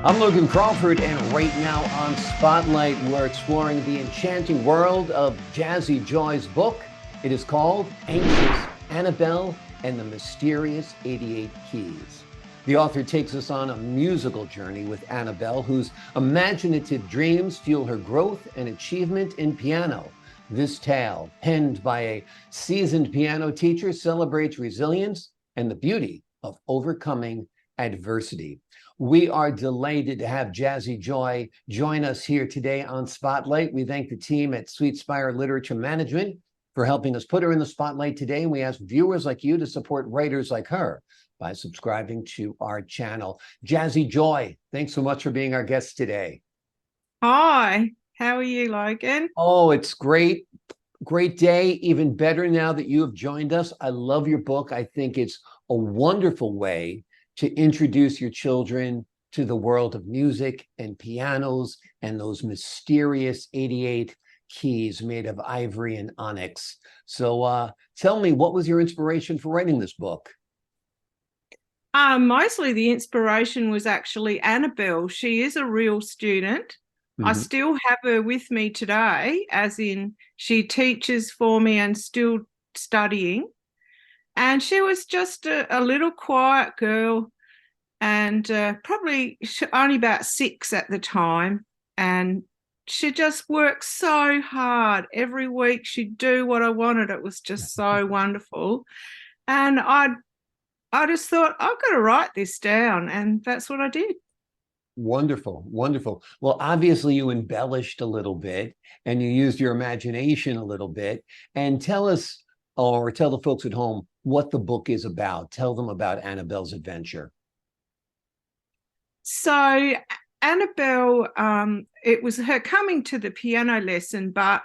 I'm Logan Crawford, and right now on Spotlight, we're exploring the enchanting world of Jazzy Joy's book. It is called Anxious Annabelle and the Mysterious 88 Keys. The author takes us on a musical journey with Annabelle, whose imaginative dreams fuel her growth and achievement in piano. This tale, penned by a seasoned piano teacher, celebrates resilience and the beauty of overcoming adversity. We are delighted to have Jazzy Joy join us here today on Spotlight. We thank the team at Sweet Spire Literature Management for helping us put her in the spotlight today. And we ask viewers like you to support writers like her by subscribing to our channel. Jazzy Joy, thanks so much for being our guest today. Hi, how are you, Logan? Oh, it's great. Great day. Even better now that you have joined us. I love your book. I think it's a wonderful way to introduce your children to the world of music and pianos and those mysterious 88 keys made of ivory and onyx. So tell me, what was your inspiration for writing this book? Mostly the inspiration was actually Annabelle. She is a real student. I Mhm. still have her with me today, as in she teaches for me and still studying. And she was just a little quiet girl and probably only about 6 at the time. And she just worked so hard. Every week she'd do what I wanted. It was just so wonderful. And I just thought, I've got to write this down. And that's what I did. Wonderful, wonderful. Well, obviously you embellished a little bit and you used your imagination a little bit. And tell us, or tell the folks at home, what the book is about. Tell them about Annabelle's adventure. So Annabelle, it was her coming to the piano lesson, but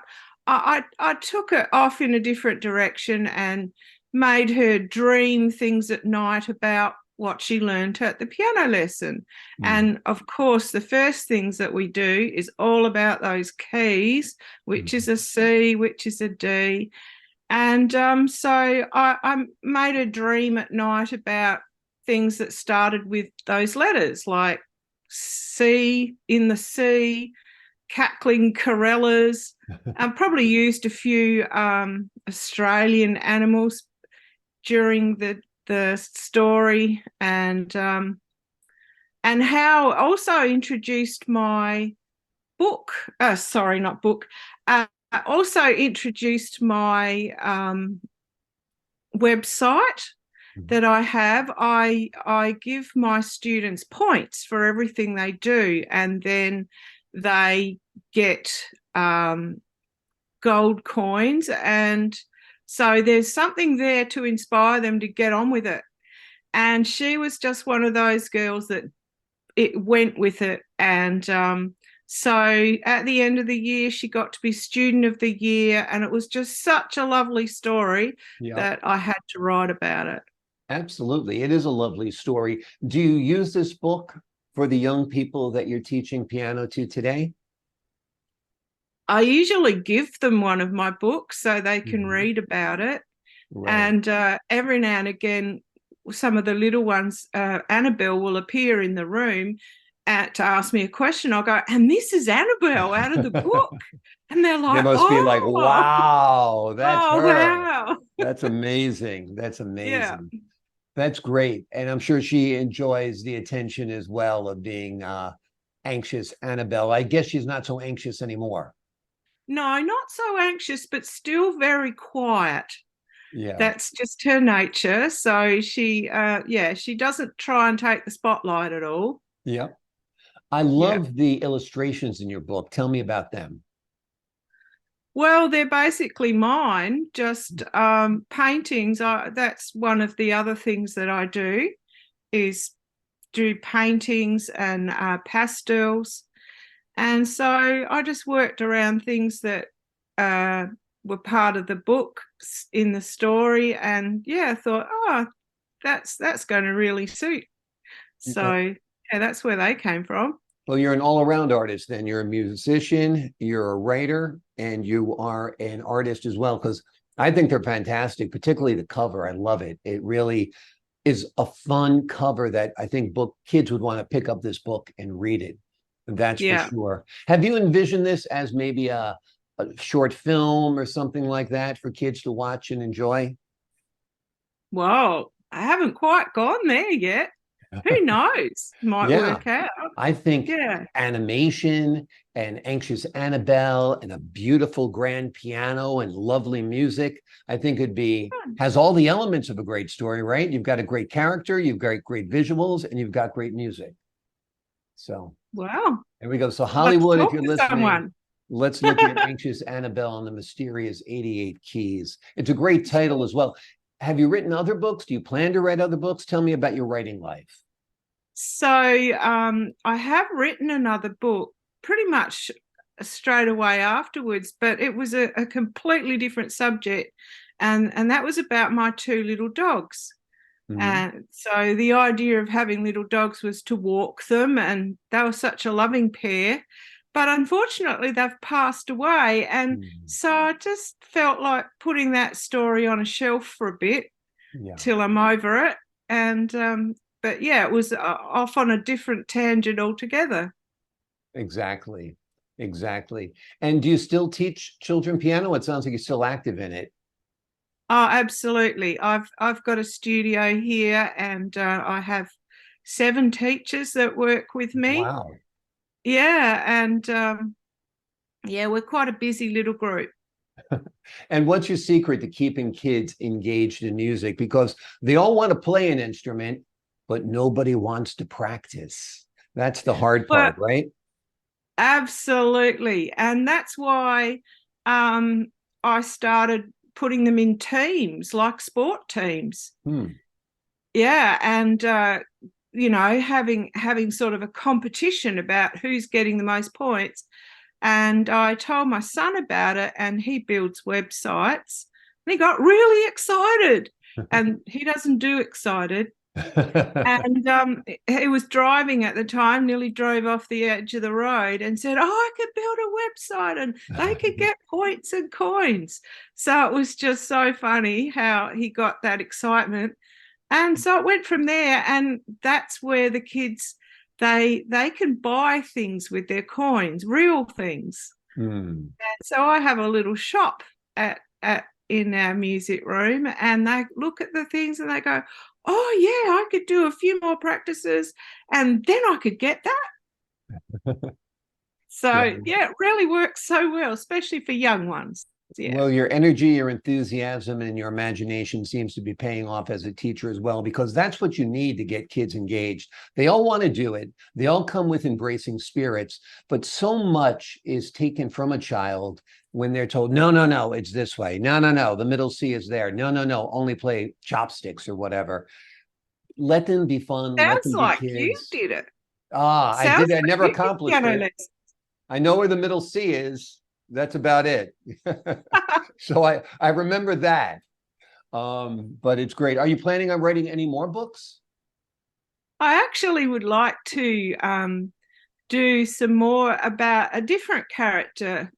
I took it off in a different direction and made her dream things at night about what she learned at the piano lesson. Mm, And of course, the first things that we do is all about those keys, which mm. is a C, which is a D. And so I made a dream at night about things that started with those letters, like C in the sea, cackling corellas. I probably used a few Australian animals during the story, and how also introduced my book. Sorry, not book. Also introduced my website Mm. that I have. I give my students points for everything they do, and then they get um, gold coins, and so there's something there to inspire them to get on with it. And she was just one of those girls that it went with it, and so at the end of the year, she got to be Student of the Year, and it was just such a lovely story Yep, that I had to write about it. absolutely. It is a lovely story. Do you use this book for the young people that you're teaching piano to today? I usually give them one of my books so they can Mhm. read about it. Right. And every now and again, some of the little ones, Annabelle will appear in the room to ask me a question. I'll go, and this is Annabelle out of the book. And they're They like, must be like, oh, wow, that's oh, her. wow. That's amazing. That's Yeah. amazing. That's great. And I'm sure she enjoys the attention as well of being anxious Annabelle. I guess she's not so anxious anymore. No, not so anxious, but still very quiet. Yeah. That's just her nature. So yeah, she doesn't try and take the spotlight at all. Yeah. I Yeah. love the illustrations in your book. Tell me about them. Well, they're basically mine, just paintings. That's one of the other things that I do is do paintings and pastels. And so I just worked around things that uh, were part of the book in the story, and yeah, I thought, oh, that's going to really suit. So yeah, that's where they came from. Well, you're an all-around artist then. You're a musician, you're a writer, and you are an artist as well, because I think they're fantastic, particularly the cover. I love it. It really is a fun cover that I think book kids would want to pick up this book and read it. That's for Yeah. sure. Have you envisioned this as maybe a short film or something like that for kids to watch and enjoy? Well, I haven't quite gone there yet. Who knows? Might Yeah, work out. I think Yeah. animation and Anxious Annabelle and a beautiful grand piano and lovely music, I think it'd be has all the elements of a great story, right? You've got a great character, you've got great visuals, and you've got great music. So Wow. there we go. So Let's Hollywood, if talk you're to listening, someone. let's look at Anxious Annabelle and the Mysterious 88 Keys. It's a great title as well. Have you written other books? Do you plan to write other books? Tell me about your writing life. So I have written another book pretty much straight away afterwards, but it was a completely different subject. And that was about my two little dogs. Mhm. And so the idea of having little dogs was to walk them, and they were such a loving pair. But unfortunately, they've passed away. And Mhm. so I just felt like putting that story on a shelf for a bit Yeah, till I'm over it. And but yeah, it was off on a different tangent altogether. exactly. Exactly. And do you still teach children piano? It sounds like you're still active in it. Oh, absolutely. I've got a studio here, and I have 7 teachers that work with me. Wow. Yeah, and yeah, we're quite a busy little group. And what's your secret to keeping kids engaged in music? Because they all want to play an instrument, but nobody wants to practice. That's the hard Well, part, right? absolutely, and that's why um, I started putting them in teams, like sport teams. Hmm. Yeah, and having sort of a competition about who's getting the most points. And I told my son about it, and he builds websites. And he got really excited, and he doesn't do excited. And he was driving at the time, nearly drove off the edge of the road, and said, "Oh, I could build a website, and they could get points and coins." So it was just so funny how he got that excitement, and so it went from there. And that's where the kids they can buy things with their coins, real things. Hmm. And so I have a little shop at in our music room, and they look at the things and they go, "Oh yeah, I could do a few more practices, and then I could get that." Yeah. So yeah, it really works so well, especially for young ones. Yeah. Well, your energy, your enthusiasm, and your imagination seems to be paying off as a teacher as well, because that's what you need to get kids engaged. They all want to do it. They all come with embracing spirits, but so much is taken from a child when they're told, no, no, no, it's this way. No, no, no, the middle C is there. No, no, no, only play chopsticks or whatever. Let them be fun. Let Sounds them be like you kids. did it. Ah, I Sounds did. I like never you did accomplished piano it. lessons. I know where the middle C is. That's about it. So I remember that. But it's great. Are you planning on writing any more books? I actually would like to do some more about a different character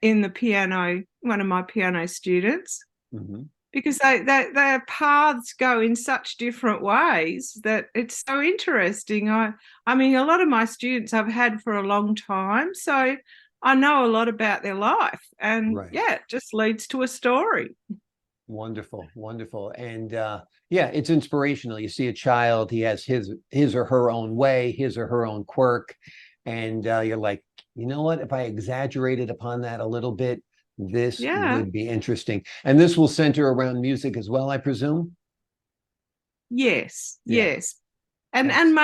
in the piano, one of my piano students, Mhm. because their paths go in such different ways that it's so interesting. I mean, a lot of my students I've had for a long time, so I know a lot about their life, and Right. yeah, it just leads to a story. Wonderful, wonderful. And yeah, it's inspirational. You see a child, he has his or her own way, his or her own quirk, and you're like, you know what? If I exaggerated upon that a little bit, this Yeah. would be interesting. And this will center around music as well, I presume. Yes, Yeah, yes. And that's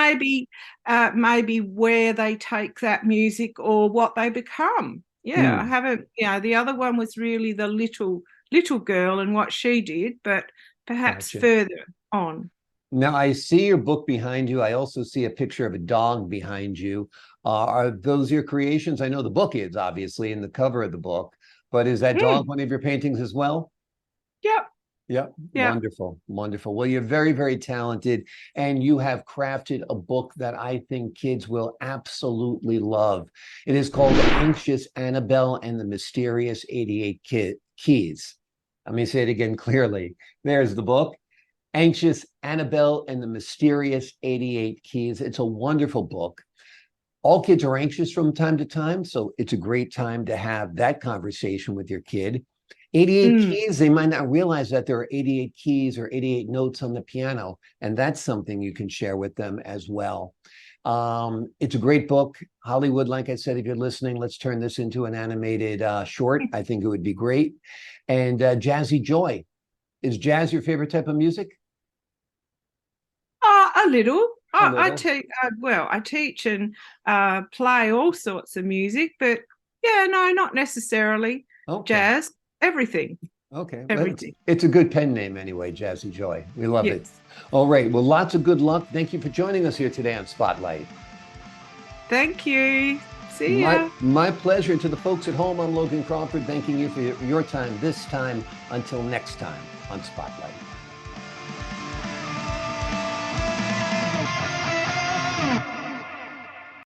maybe where they take that music or what they become. Yeah, I mm, haven't, the other one was really the little girl and what she did, but perhaps gotcha. further on. Now I see your book behind you. I also see a picture of a dog behind you. Are those your creations? I know the book is obviously in the cover of the book, but is that dog Mm, one of your paintings as well? yep, Yep. yep. Wonderful. Wonderful. Well, you're very, very talented, and you have crafted a book that I think kids will absolutely love. It is called Anxious Annabelle and the Mysterious 88 Keys. Let me say it again clearly. There's the book. Anxious Annabelle and the Mysterious 88 Keys. It's a wonderful book. All kids are anxious from time to time, so it's a great time to have that conversation with your kid. 88 keys, they might not realize that there are 88 keys or 88 notes on the piano, and that's something you can share with them as well. It's a great book. Hollywood, like I said, if you're listening, let's turn this into an animated short. I think it would be great. And Jazzy Joy. Is jazz your favorite type of music? A little. A I little. teach. Well, I teach and play all sorts of music, but yeah, no, not necessarily Okay. jazz. Everything. Okay. Everything. It's a good pen name anyway, Jazzy Joy. We love it. Yes. All right. Well, lots of good luck. Thank you for joining us here today on Spotlight. Thank you. See ya. My pleasure. To the folks at home, I'm Logan Crawford, thanking you for your time this time. Until next time on Spotlight.